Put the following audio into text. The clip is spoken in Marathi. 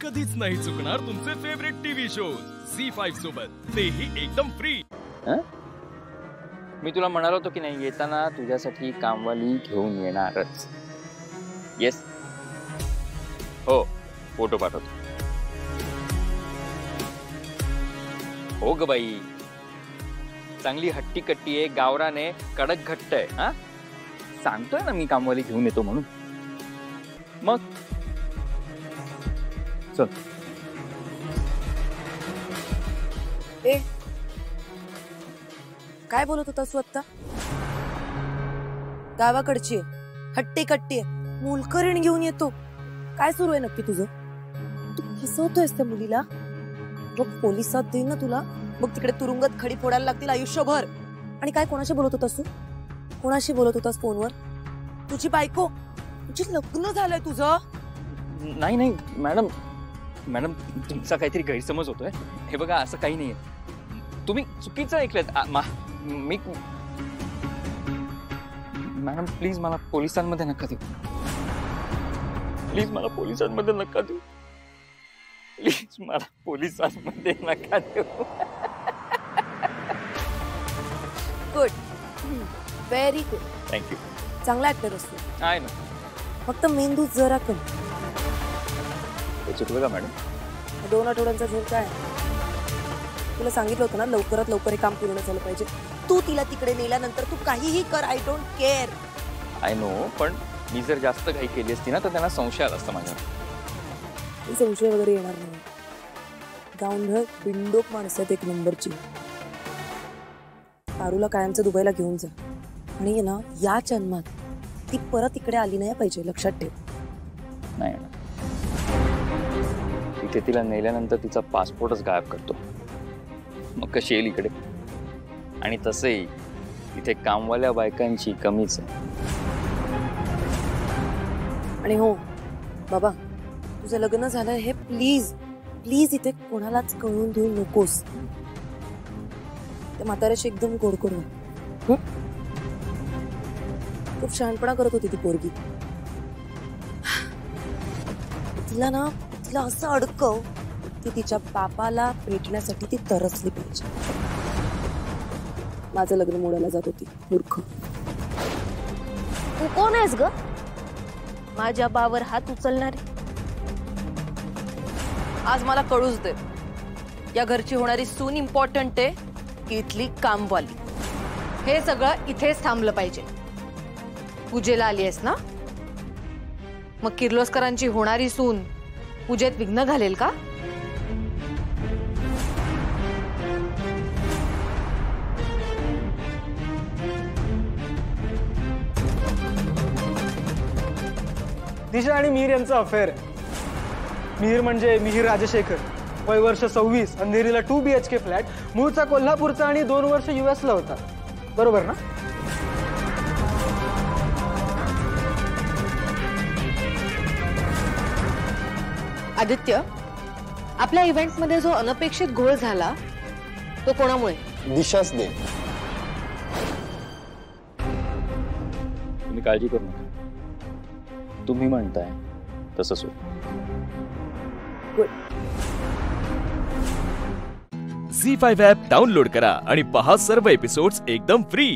कधीच नाही चुकणार तुमचे फेवरेट टीव्ही शोज झी5 सोबत, तेही एकदम फ्री। मी तुला म्हणालो होतो की नाही, येताना तुझ्यासाठी कामवाली घेऊन येणारच। येस, हो, फोटो पाठवतो। हो ग बाई, चांगली हट्टी कट्टी आहे, गावरान आहे, कडक घट्ट आहे। हा, सांगतोय ना मी कामवाली घेऊन येतो म्हणून। मग चल। ए, काय बोलत होतास तू आता? गावाकडची हट्टी कट्टी मोलकरीण घेऊन येतो, काय सुरू आहे नक्की तुझं? तू फसवतोयस त्या मुलीला? बघ पोलिसात देईन ना तुला, बघ तिकडे तुरुंगात खडी फोडायला लागतील आयुष्यभर। आणि काय कोणाशी बोलत होतास तू? कोणाशी बोलत होतास फोनवर? तुझी बायको, तुझी लग्न झालंय तुझं? नाही नाही मॅडम, मॅडम तुमचा काहीतरी गैरसमज होतोय। हे बघा, असं काही नाहीये, तुम्ही चुकीचं ऐकलत। मी मॅडम प्लीज मला पोलिसांमध्ये नका देऊ, प्लीज मला पोलिसांमध्ये नका देऊ, प्लीज मला पोलिसांमध्ये नका देऊ। Good, very good, thank you. चांगला ऍक्टर असतो आहे ना, फक्त मेंदू जरा कमी। चुकलं का मॅडम? 2 आठवड्यांचा झोल काय? तुला सांगितलं होतं ना लवकरात लवकर हे काम पूर्ण झालं पाहिजे। तू तिला तिकडे नेल्यानंतर तू काहीही कर, I don't care. I know, पण मी जर जास्त घाई केली असती ना तर त्यांना संशय आला असता माझ्यावर। संशय वगैरे येणार नाही, गावंढळ बिंडोक माणसं आहेत एक नंबरची। पारूला कायमचं दुबईला घेऊन जा, आणि ना या जन्मात ती परत इकडे आली नाही पाहिजे, लक्षात ठेव। नाही ना, इथे तिला नेल्यानंतर तिचा पासपोर्टच गायब करतो, मग कशी येईल इकडे? आणि तसंही इथे कामवाल्या बायकांची कमीच आहे। आणि हो बाबा, तुझं लग्न झालं हे प्लीज प्लीज इथे कोणालाच कळून देऊ नकोस। त्या म्हाताऱ्याशी एकदम गोड करू। खूप शहाणपणा करत होती ती पोरगी, तिला ना तिला असं अडकव की तिच्या बापाला भेटण्यासाठी ती तरसली पाहिजे। माझं लग्न मोडायला जात होती, मूर्ख। तू कोण आहेस ग माझ्या बावर हात उचलणारे? आज मला कळूच दे, या घरची होणारी सून इम्पॉर्टंट आहे की इथली कामवाली? हे सगळं इथेच थांबलं पाहिजे। पूजेला आली आहेस ना, मग किर्लोस्करांची होणारी सून पूजेत विघ्न घालेल का? दिशा आणि मिहीर यांचं अफेअर आहे। मिहीर म्हणजे मिहीर राजशेखर, वय वर्ष 26, अंधेरीला 2 BHK फ्लॅट, मूळचा कोल्हापूरचा आणि 2 वर्ष US ला होता, बरोबर ना? आदित्य, आपल्या इव्हेंट मध्ये जो अनपेक्षित घोळ झाला तो कोणामुळे? दिशाच दे। तुम्ही काळजी करू नका, तुम्ही म्हणताय तसंच होईल। झी5 ॲप डाउनलोड करा आणि पहा सर्व एपिसोड्स एकदम फ्री।